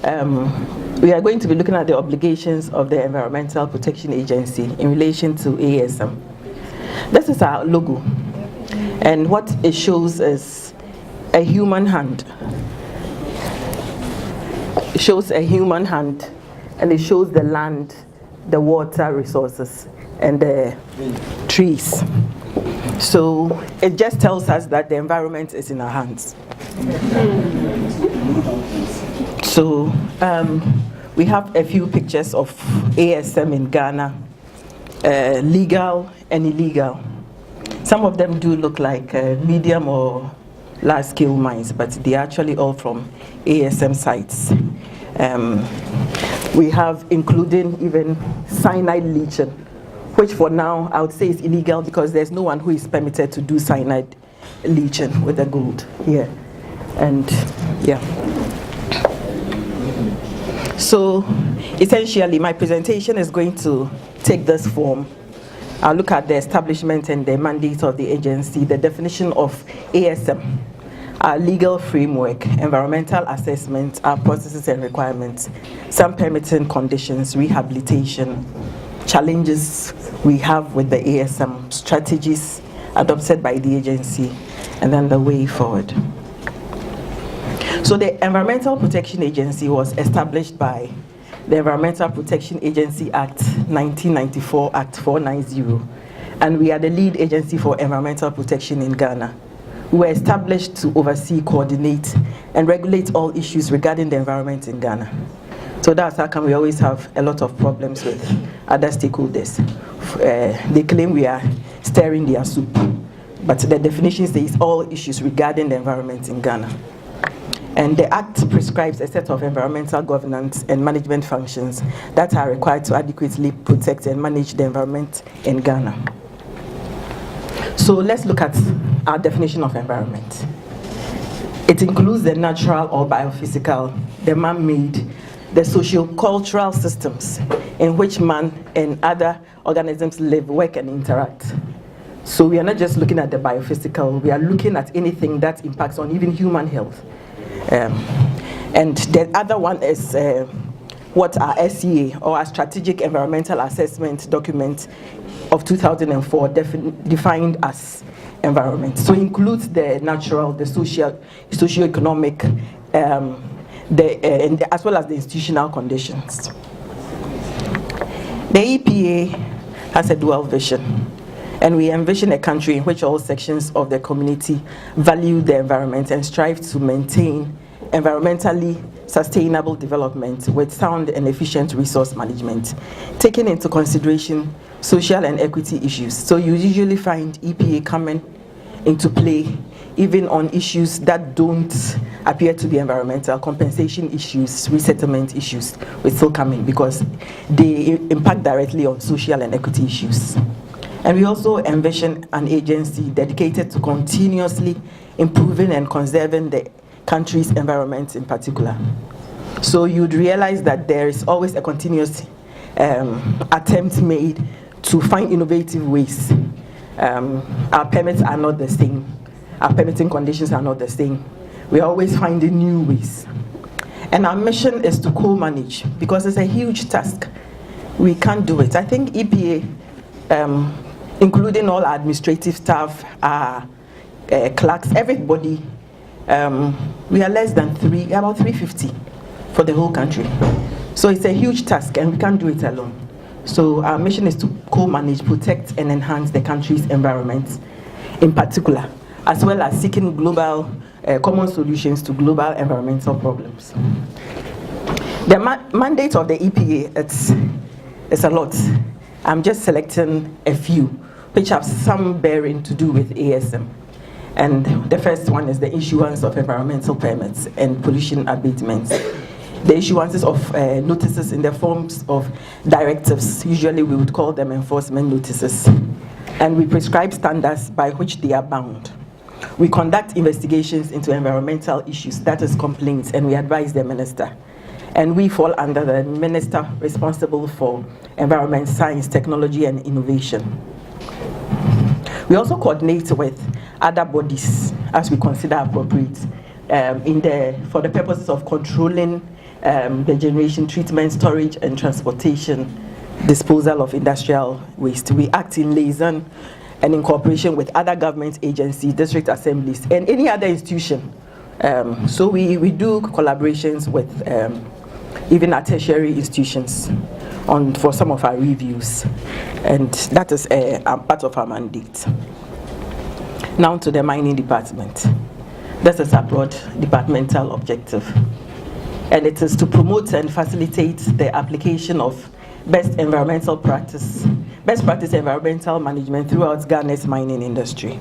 We are going to be looking at the obligations of the Environmental Protection Agency in relation to ASM. This is our logo, and what it shows is a human hand. It shows a human hand, and it shows the land, the water resources, and the trees. So it just tells us that the environment is in our hands. So we have a few pictures of ASM in Ghana, legal and illegal. Some of them do look like medium or large-scale mines, but they're actually all from ASM sites. We have including even cyanide leaching, which for now I would say is illegal because there's no one who is permitted to do cyanide leaching with the gold here. And yeah. So essentially my presentation is going to take this form. I'll look at the establishment and the mandate of the agency, the definition of ASM, our legal framework, environmental assessment, our processes and requirements, some permitting conditions, rehabilitation, challenges we have with the ASM, strategies adopted by the agency, and then the way forward. So the Environmental Protection Agency was established by the Environmental Protection Agency Act 1994, Act 490, and we are the lead agency for environmental protection in Ghana. We were established to oversee, coordinate, and regulate all issues regarding the environment in Ghana. So that's how come we always have a lot of problems with other stakeholders. They claim we are stirring their soup, but the definition says all issues regarding the environment in Ghana. And the Act prescribes a set of environmental governance and management functions that are required to adequately protect and manage the environment in Ghana. So let's look at our definition of environment. It includes the natural or biophysical, the man-made, the socio-cultural systems in which man and other organisms live, work, and interact. So we are not just looking at the biophysical, we are looking at anything that impacts on even human health. And the other one is what our SEA, or our Strategic Environmental Assessment document of 2004 defined as environment. So it includes the natural, the socio-economic, as well as the institutional conditions. The EPA has a dual vision, and we envision a country in which all sections of the community value the environment and strive to maintain environmentally sustainable development with sound and efficient resource management, taking into consideration social and equity issues. So you usually find EPA coming into play even on issues that don't appear to be environmental, compensation issues, resettlement issues will still come in because they impact directly on social and equity issues. And we also envision an agency dedicated to continuously improving and conserving the country's environment in particular. So you'd realize that there is always a continuous attempt made to find innovative ways. Our permits are not the same. Our permitting conditions are not the same. We're always finding new ways. And our mission is to co-manage because it's a huge task. We can't do it. I think EPA, including all our administrative staff, our clerks, everybody, we are less than about 350 for the whole country. So it's a huge task and we can't do it alone. So our mission is to co-manage, protect and enhance the country's environment in particular, as well as seeking global common solutions to global environmental problems. The mandate of the EPA, it's a lot. I'm just selecting a few, which have some bearing to do with ASM. And the first one is the issuance of environmental permits and pollution abatements. The issuances of notices in the forms of directives, usually we would call them enforcement notices. And we prescribe standards by which they are bound. We conduct investigations into environmental issues, that is complaints, and we advise the minister. And we fall under the minister responsible for environment, science, technology, and innovation. We also coordinate with other bodies as we consider appropriate for the purposes of controlling the generation, treatment, storage, and transportation, disposal of industrial waste. We act in liaison and in cooperation with other government agencies, district assemblies, and any other institution. So we do collaborations with even our tertiary institutions for some of our reviews, and that is part of our mandate. Now to the mining department. This is a broad departmental objective, and it is to promote and facilitate the application of best practice environmental management throughout Ghana's mining industry.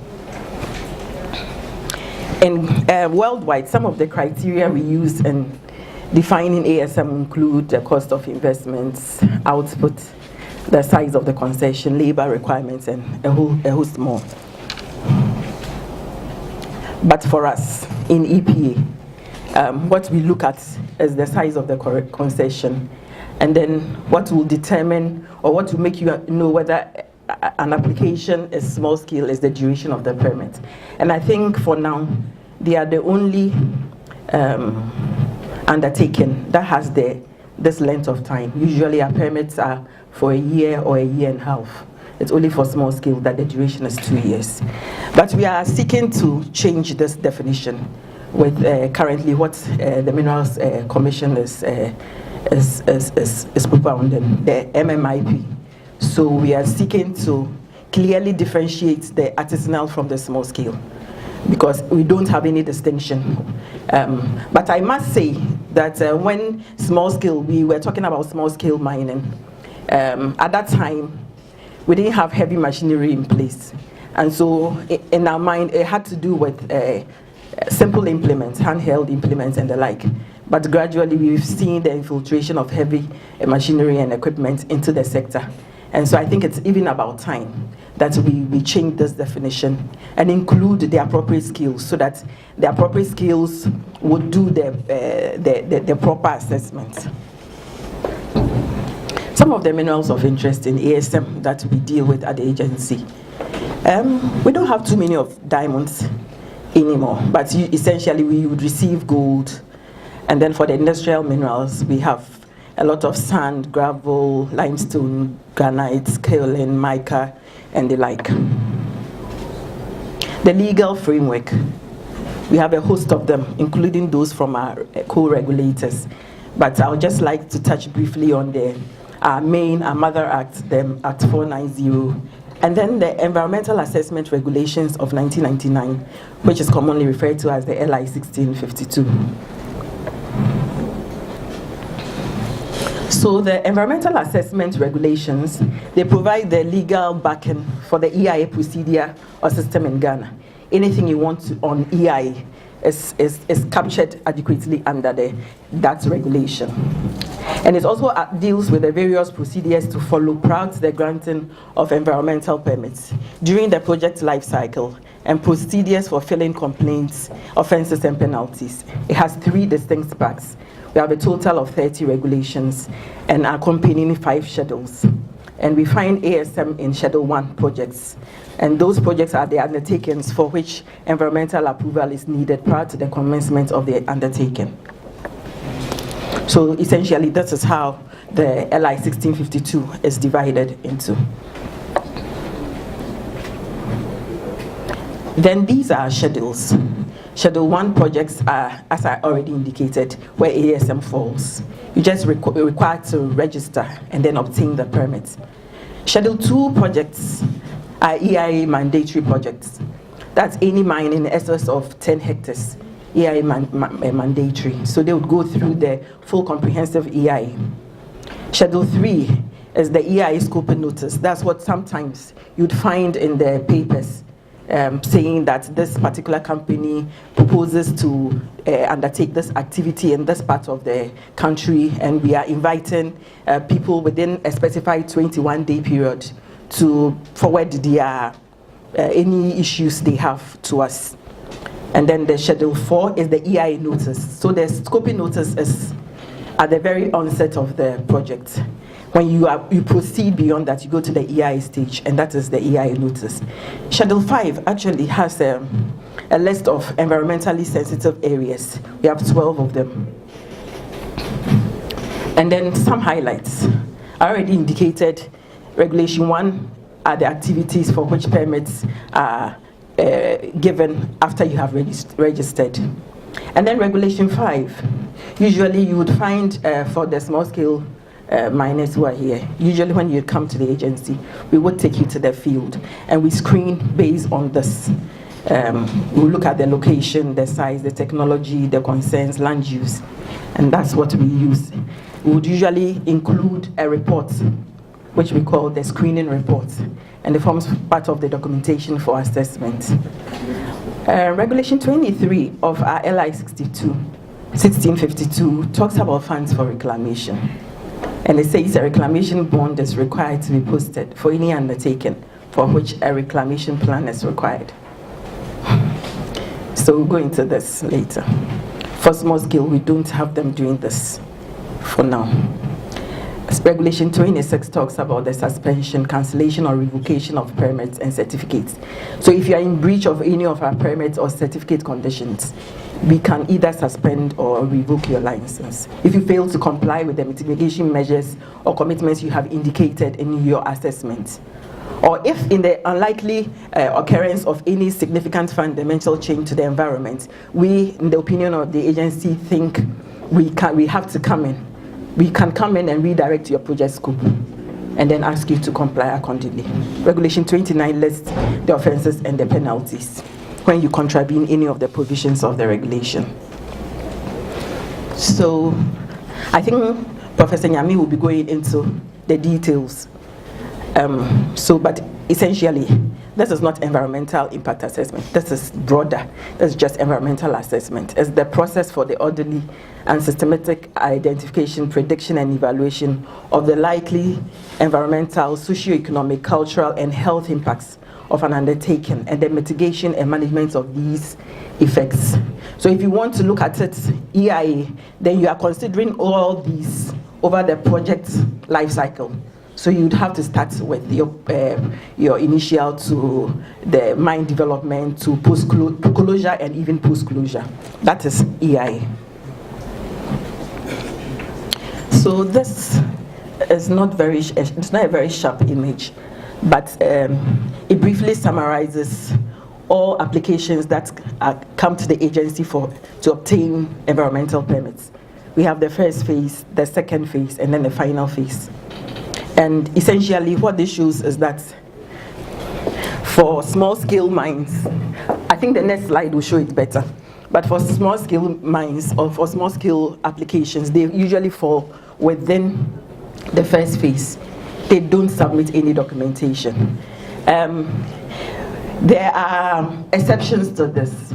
And worldwide, some of the criteria we use in defining ASM include the cost of investments, output, the size of the concession, labor requirements, and a host more. But for us in EPA, what we look at is the size of the concession, and then what will determine or what will make you know whether an application is small scale is the duration of the permit. And I think for now, they are the only undertaking that has this length of time. Usually our permits are for a year or a year and a half. It's only for small scale that the duration is 2 years. But we are seeking to change this definition with currently what the Minerals Commission is propounding, the MMIP. So we are seeking to clearly differentiate the artisanal from the small scale, because we don't have any distinction. But I must say that when small scale, we were talking about small scale mining, at that time, we didn't have heavy machinery in place. And so in our mind, it had to do with simple implements, handheld implements and the like. But gradually we've seen the infiltration of heavy machinery and equipment into the sector. And so I think it's even about time that we change this definition and include the appropriate skills, so that the appropriate skills would do the proper assessment. Some of the minerals of interest in ASM that we deal with at the agency. We don't have too many of diamonds anymore, but essentially we would receive gold. And then for the industrial minerals, we have a lot of sand, gravel, limestone, granite, kaolin, mica, and the like. The legal framework, we have a host of them, including those from our co-regulators. But I would just like to touch briefly on our mother act, the Act 490, and then the Environmental Assessment Regulations of 1999, which is commonly referred to as the LI 1652. So the Environmental Assessment Regulations, they provide the legal backing for the EIA procedure or system in Ghana. Anything you want on EIA is captured adequately under that regulation. And it also deals with the various procedures to follow prior to the granting of environmental permits during the project life cycle, and procedures for filing complaints, offenses, and penalties. It has 3 distinct parts. We have a total of 30 regulations and accompanying 5 schedules. And we find ASM in Schedule 1 projects. And those projects are the undertakings for which environmental approval is needed prior to the commencement of the undertaking. So essentially, this is how the LI 1652 is divided into. Then these are schedules. Schedule 1 projects are, as I already indicated, where ASM falls. You just required to register and then obtain the permit. Schedule 2 projects are EIA mandatory projects. That's any mine in excess of 10 hectares, EIA mandatory. So they would go through the full comprehensive EIA. Schedule 3 is the EIA scoping notice. That's what sometimes you'd find in the papers. Saying that this particular company proposes to undertake this activity in this part of the country, and we are inviting people within a specified 21-day period to forward their any issues they have to us. And then the Schedule 4 is the EIA notice. So the scoping notice is at the very onset of the project. When you proceed beyond that, you go to the EIA stage, and that is the EIA notice. Schedule 5 actually has a list of environmentally sensitive areas. We have 12 of them. And then some highlights. I already indicated Regulation 1 are the activities for which permits are given after you have registered. And then Regulation 5, usually you would find for the small scale miners who are here, usually when you come to the agency, we would take you to the field and we screen based on this. We'll look at the location, the size, the technology, the concerns, land use, and that's what we use. We would usually include a report, which we call the screening report, and it forms part of the documentation for assessment. Regulation 23 of our LI 1652 talks about funds for reclamation. And it says a reclamation bond is required to be posted for any undertaking for which a reclamation plan is required. So we'll go into this later. For small scale, we don't have them doing this for now. Regulation 26 talks about the suspension, cancellation, or revocation of permits and certificates. So if you are in breach of any of our permits or certificate conditions, we can either suspend or revoke your license if you fail to comply with the mitigation measures or commitments you have indicated in your assessment. Or if in the unlikely occurrence of any significant fundamental change to the environment, we, in the opinion of the agency, think we have to come in. We can come in and redirect your project scope and then ask you to comply accordingly. Regulation 29 lists the offenses and the penalties when you contravene any of the provisions of the regulation. So I think Professor Nyami will be going into the details. But essentially, this is not environmental impact assessment. This is broader. This is just environmental assessment. It's the process for the orderly and systematic identification, prediction, and evaluation of the likely environmental, socio-economic, cultural, and health impacts of an undertaking, and the mitigation and management of these effects. So if you want to look at it EIA, then you are considering all these over the project life cycle. So you'd have to start with your initial to the mine development to post-closure and even post-closure. That is EIA. So this is not it's not a very sharp image, but it briefly summarizes all applications that come to the agency to obtain environmental permits. We have the first phase, the second phase, and then the final phase. And essentially what this shows is that for small scale mines, I think the next slide will show it better, but for small scale mines or for small scale applications, they usually fall within the first phase. They don't submit any documentation. There are exceptions to this.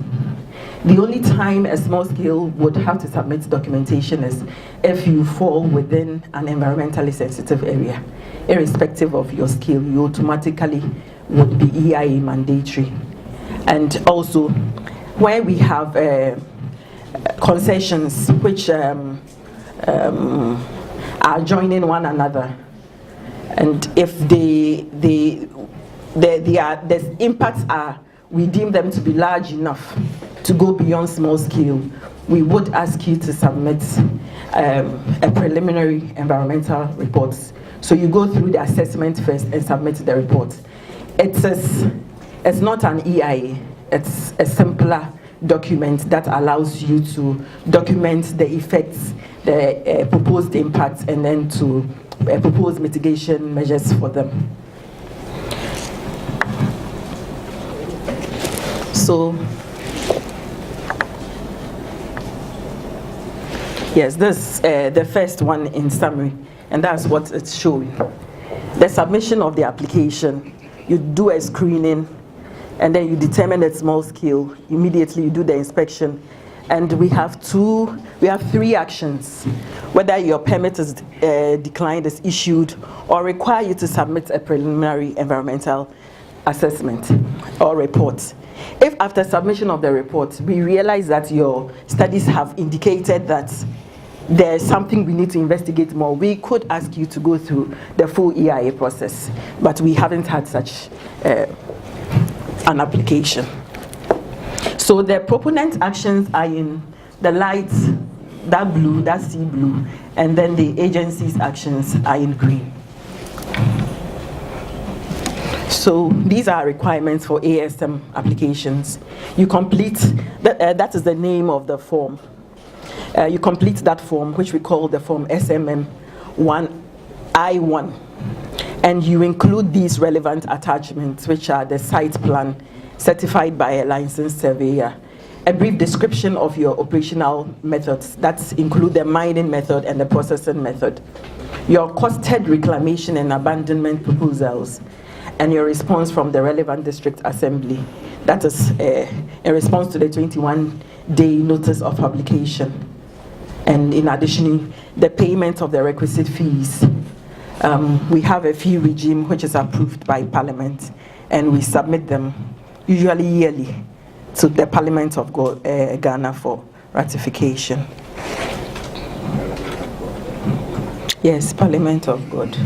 The only time a small scale would have to submit documentation is if you fall within an environmentally sensitive area. Irrespective of your scale, you automatically would be EIA mandatory. And also, where we have concessions which are joining one another, and if the impacts are, we deem them to be large enough to go beyond small scale, we would ask you to submit a preliminary environmental report. So you go through the assessment first and submit the report. It's not an EIA, it's a simpler document that allows you to document the effects, the proposed impacts, and then to propose mitigation measures for them. So, yes, this the first one in summary, and that's what it's showing. The submission of the application, you do a screening, and then you determine at small scale. Immediately you do the inspection, and we have three actions: whether your permit is declined, is issued, or require you to submit a preliminary environmental assessment or report. If after submission of the report we realize that your studies have indicated that there's something we need to investigate more, we could ask you to go through the full EIA process, but we haven't had such an application. So the proponent actions are in the light that blue, that sea blue, and then the agency's actions are in green. So these are requirements for ASM applications. You complete, that is the name of the form. You complete that form, which we call the form SMM 1I1. And you include these relevant attachments, which are the site plan certified by a licensed surveyor, a brief description of your operational methods that include the mining method and the processing method, your costed reclamation and abandonment proposals, and your response from the relevant district assembly. That is in response to the 21-day notice of publication. And in addition, the payment of the requisite fees. We have a fee regime which is approved by Parliament, and we submit them usually yearly to the Parliament of Ghana for ratification. Yes, Parliament of God.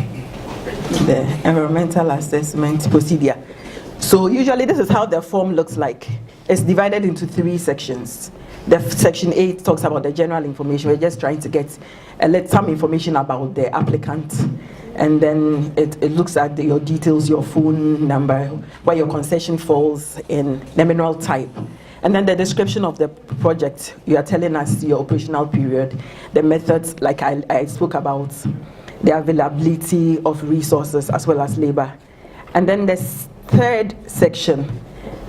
The environmental assessment procedure. So usually this is how the form looks like. It's divided into 3 sections. The section 8 talks about the general information. We're just trying to get some information about the applicant, and then it looks at your details, your phone number, where your concession falls in the mineral type. And then the description of the project, you are telling us your operational period, the methods like I spoke about, the availability of resources as well as labor. And then the third section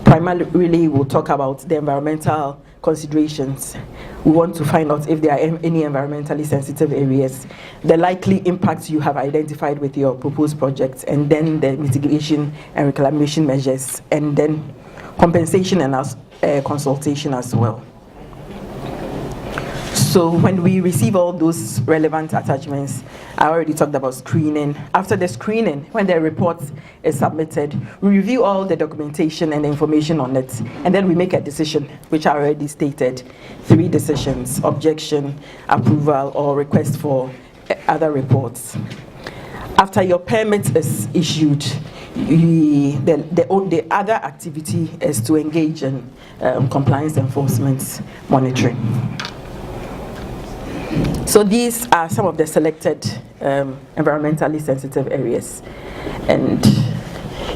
primarily will talk about the environmental considerations. We want to find out if there are any environmentally sensitive areas, the likely impacts you have identified with your proposed projects, and then the mitigation and reclamation measures, and then compensation and consultation as well. So when we receive all those relevant attachments, I already talked about screening. After the screening, when the report is submitted, we review all the documentation and the information on it, and then we make a decision, which I already stated, 3 decisions: objection, approval, or request for other reports. After your permit is issued, the other activity is to engage in compliance enforcement monitoring. So these are some of the selected environmentally sensitive areas, and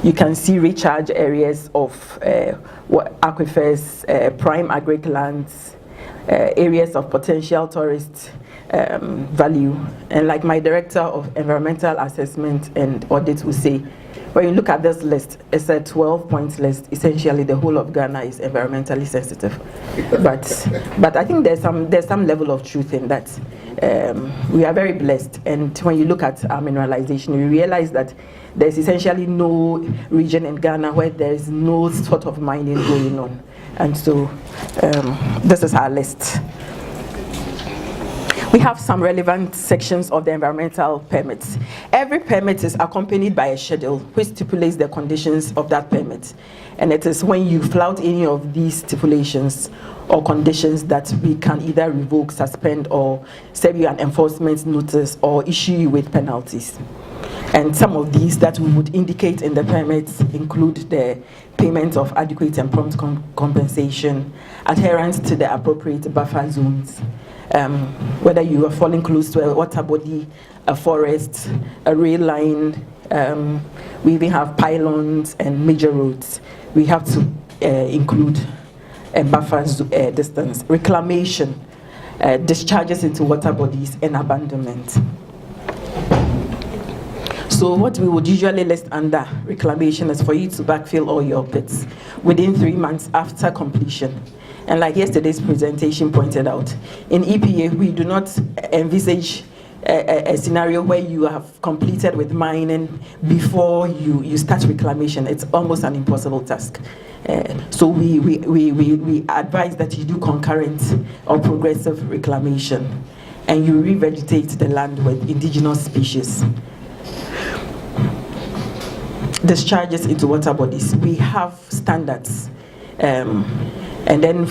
you can see recharge areas of aquifers, prime agric lands, areas of potential tourist value. And like my director of environmental assessment and audit will say, when you look at this list, it's a 12-point list. Essentially, the whole of Ghana is environmentally sensitive. But I think there's some level of truth in that. We are very blessed, and when you look at our mineralization, you realize that there's essentially no region in Ghana where there is no sort of mining going on. And so this is our list. We have some relevant sections of the environmental permits. Every permit is accompanied by a schedule which stipulates the conditions of that permit. And it is when you flout any of these stipulations or conditions that we can either revoke, suspend, or serve you an enforcement notice or issue you with penalties. And some of these that we would indicate in the permits include the payment of adequate and prompt compensation, adherence to the appropriate buffer zones, whether you are falling close to a water body, a forest, a rail line. We even have pylons and major roads. We have to include a buffer distance, reclamation, discharges into water bodies, and abandonment. So what we would usually list under reclamation is for you to backfill all your pits within 3 months after completion. And like yesterday's presentation pointed out, in EPA, we do not envisage a scenario where you have completed with mining before you start reclamation. It's almost an impossible task. So we advise that you do concurrent or progressive reclamation, and you revegetate the land with indigenous species. Discharges into water bodies. We have standards. And then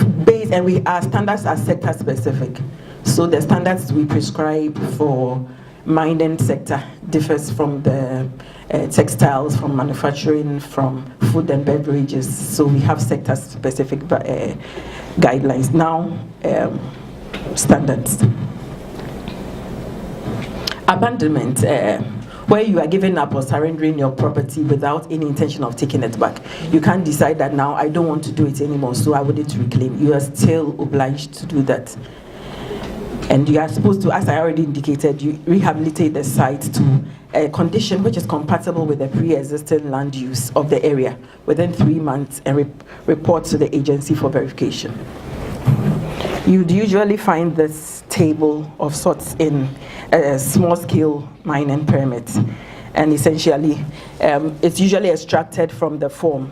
our standards are sector specific. So the standards we prescribe for mining sector differs from the textiles, from manufacturing, from food and beverages. So we have sector specific guidelines. Now, standards. Abandonment, where you are giving up or surrendering your property without any intention of taking it back. You can't decide that now I don't want to do it anymore, so I wouldn't reclaim. You are still obliged to do that. And you are supposed to, as I already indicated, you rehabilitate the site to a condition which is compatible with the pre-existing land use of the area within 3 months and report to the agency for verification. You'd usually find this table of sorts in a small-scale mining permit, and essentially it's usually extracted from the form.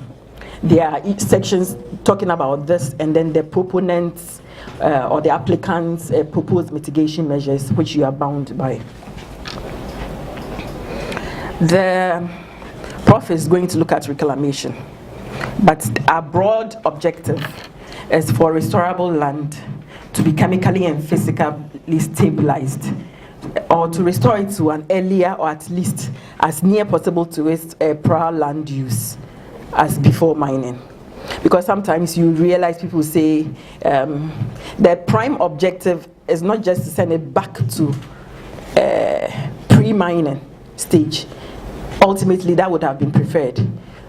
There are sections talking about this, and then the proponents or the applicants proposed mitigation measures which you are bound by. The prof is going to look at reclamation, but our broad objective is for restorable land to be chemically and physically stabilized, or to restore it to an earlier or at least as near possible to its prior land use as before mining. Because sometimes you realize people say the prime objective is not just to send it back to pre-mining stage. Ultimately, that would have been preferred.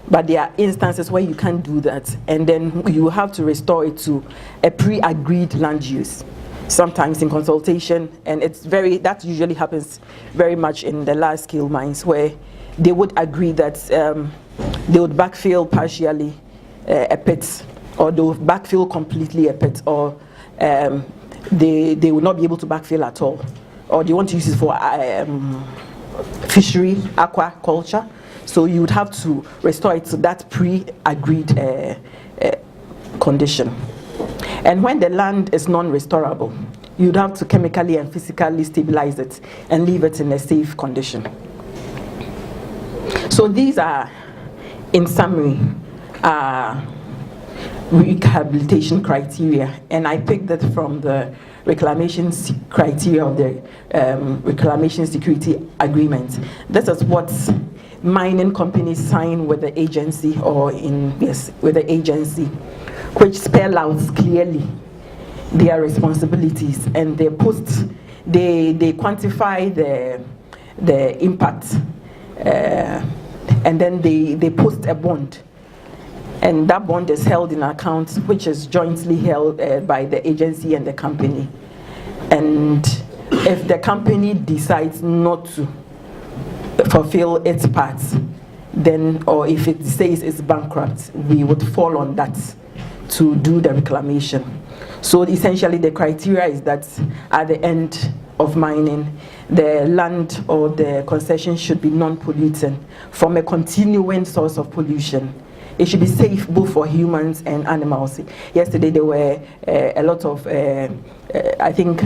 But there are instances where you can't do that, and then you have to restore it to a pre-agreed land use, sometimes in consultation, and that usually happens very much in the large-scale mines, where they would agree that they would backfill partially a pit, or they would backfill completely a pit, or they would not be able to backfill at all, or they want to use it for fishery, aquaculture. So you would have to restore it to that pre-agreed condition. And when the land is non-restorable, you'd have to chemically and physically stabilize it and leave it in a safe condition. So these are, in summary, rehabilitation criteria, and I picked that from the reclamation criteria of the Reclamation Security Agreement. This is what mining companies sign with the agency, with the agency, which spell out clearly their responsibilities, and they quantify the impact, and then they post a bond, and that bond is held in account, which is jointly held by the agency and the company. And if the company decides not to fulfill its parts, then, or if it says it's bankrupt, we would fall on that to do the reclamation. So essentially the criteria is that at the end of mining, the land or the concession should be non-polluting from a continuing source of pollution. It should be safe both for humans and animals. Yesterday there were a lot of, I think,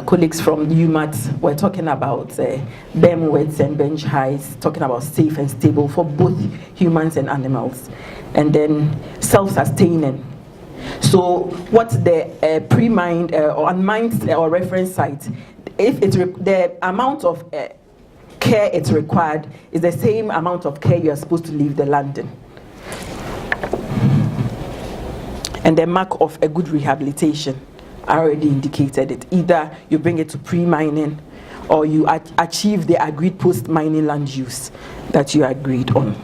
colleagues from UMAT were talking about BEM widths and bench heights, talking about safe and stable for both humans and animals, and then self-sustaining. So what the pre-mined or unmined or reference site, if the amount of care it's required is the same amount of care you are supposed to leave the land in. And the mark of a good rehabilitation, I already indicated it. Either you bring it to pre-mining or you achieve the agreed post-mining land use that you agreed on.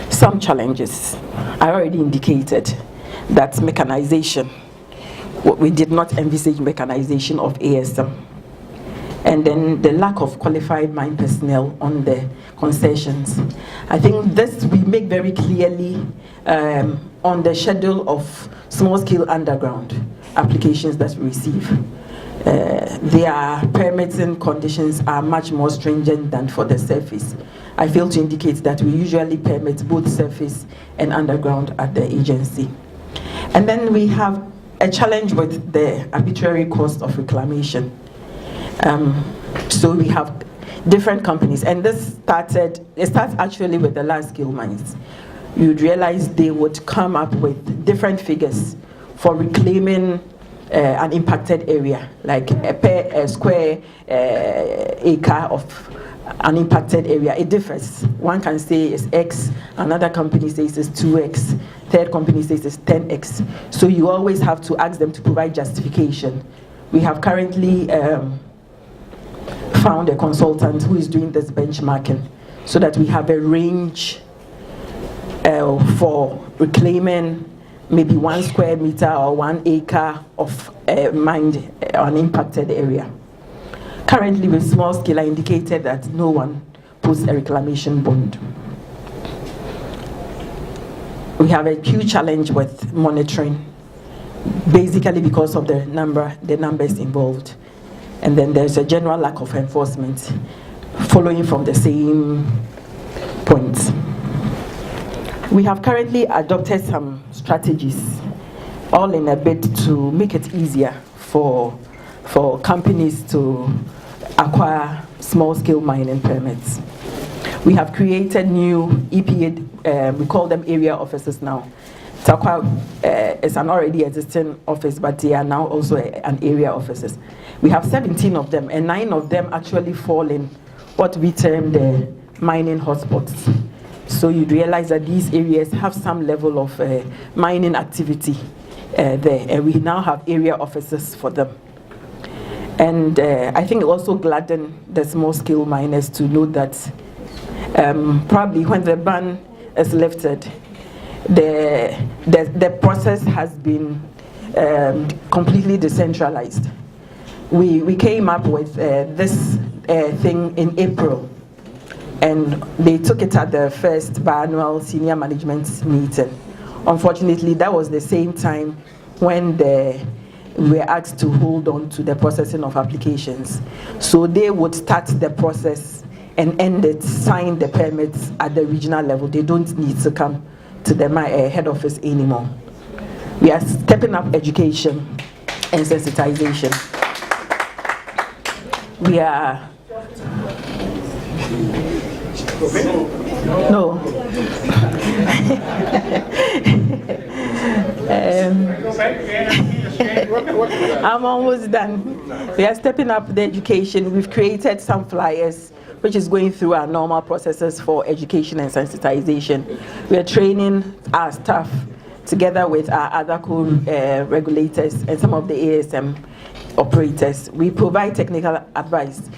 Some challenges, I already indicated that mechanization. We did not envisage mechanization of ASM. And then the lack of qualified mine personnel on the concessions. I think this we make very clearly on the schedule of small-scale underground applications that we receive. Their permitting conditions are much more stringent than for the surface. I fail to indicate that we usually permit both surface and underground at the agency. And then we have a challenge with the arbitrary cost of reclamation. So we have different companies, and it starts actually with the large-scale mines. You'd realize they would come up with different figures for reclaiming an impacted area, like a square acre of an impacted area. It differs. One can say it's X, another company says it's 2X. third company says it's 10x. So you always have to ask them to provide justification. We have currently found a consultant who is doing this benchmarking so that we have a range for reclaiming maybe 1 square meter or 1 acre of mined unimpacted area. Currently with small scale, I indicated that no one puts a reclamation bond. We have a huge challenge with monitoring, basically because of the numbers involved. And then there's a general lack of enforcement following from the same points. We have currently adopted some strategies, all in a bid to make it easier for companies to acquire small-scale mining permits. We have created new EPA, we call them area offices now. Takwa is an already existing office, but they are now also an area offices. We have 17 of them, and 9 of them actually fall in what we term the mining hotspots. So you'd realize that these areas have some level of mining activity there, and we now have area offices for them. And I think it also gladdened the small-scale miners to know that probably when the ban is lifted, the process has been completely decentralized. We came up with this thing in April, and they took it at the first biannual senior management meeting. Unfortunately, that was the same time when we were asked to hold on to the processing of applications. So they would start the process and end it, sign the permits at the regional level. They don't need to come to the head office anymore. We are stepping up education and sensitization. We are no. I'm almost done. We are stepping up the education. We've created some flyers which is going through our normal processes for education and sensitization. We are training our staff together with our other co-regulators and some of the ASM operators. We provide technical advice,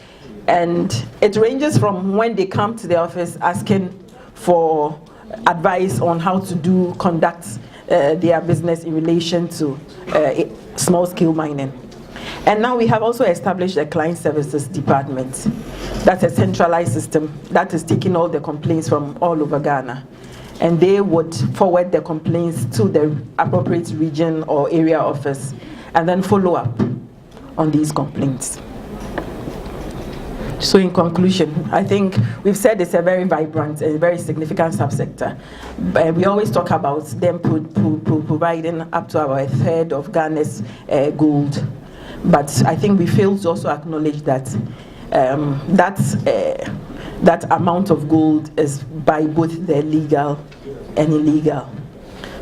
and it ranges from when they come to the office asking for advice on how to conduct their business in relation to small-scale mining. And now we have also established a client services department. That's a centralized system that is taking all the complaints from all over Ghana. And they would forward the complaints to the appropriate region or area office and then follow up on these complaints. So in conclusion, I think we've said it's a very vibrant and very significant subsector. We always talk about them providing up to about 1/3 of Ghana's gold. But I think we fail to also acknowledge that that amount of gold is by both the legal and illegal.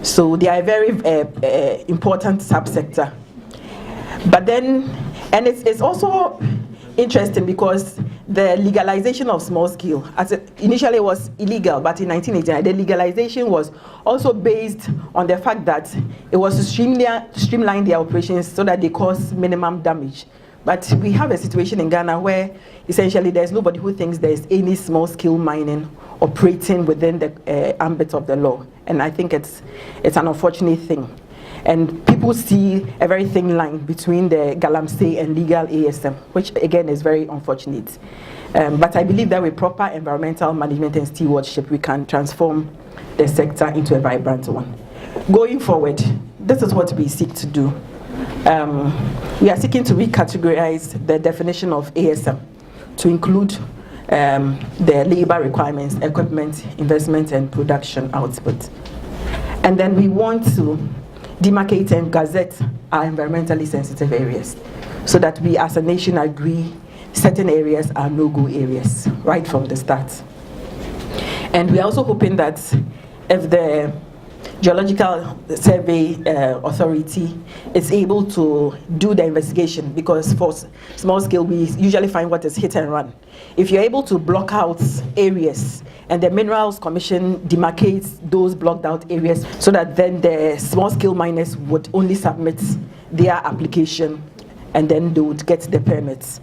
So they are a very important subsector. But then, and it's also interesting because the legalization of small scale, initially it was illegal, but in 1989, the legalization was also based on the fact that it was to streamline their operations so that they cause minimum damage. But we have a situation in Ghana where essentially there's nobody who thinks there's any small scale mining operating within the ambit of the law. And I think it's an unfortunate thing. And people see a very thin line between the galamsey and legal ASM, which again is very unfortunate. But I believe that with proper environmental management and stewardship, we can transform the sector into a vibrant one. Going forward, this is what we seek to do. We are seeking to recategorize the definition of ASM to include the labor requirements, equipment, investment, and production output. And then we want to demarcate and gazette our environmentally sensitive areas so that we as a nation agree certain areas are no-go areas right from the start. And we're also hoping that if the Geological Survey Authority is able to do the investigation, because for small scale we usually find what is hit and run. If you're able to block out areas and the Minerals Commission demarcates those blocked out areas, so that then the small scale miners would only submit their application and then they would get the permits.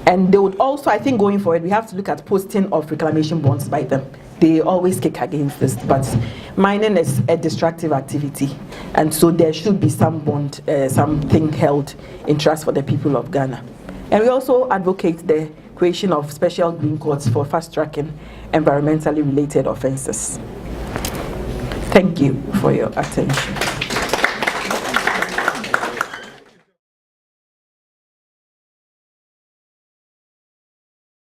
And they would also, I think going forward, we have to look at posting of reclamation bonds by them. They always kick against this, but mining is a destructive activity, and so there should be some bond, something held in trust for the people of Ghana. And we also advocate the creation of special green courts for fast-tracking environmentally related offenses. Thank you for your attention.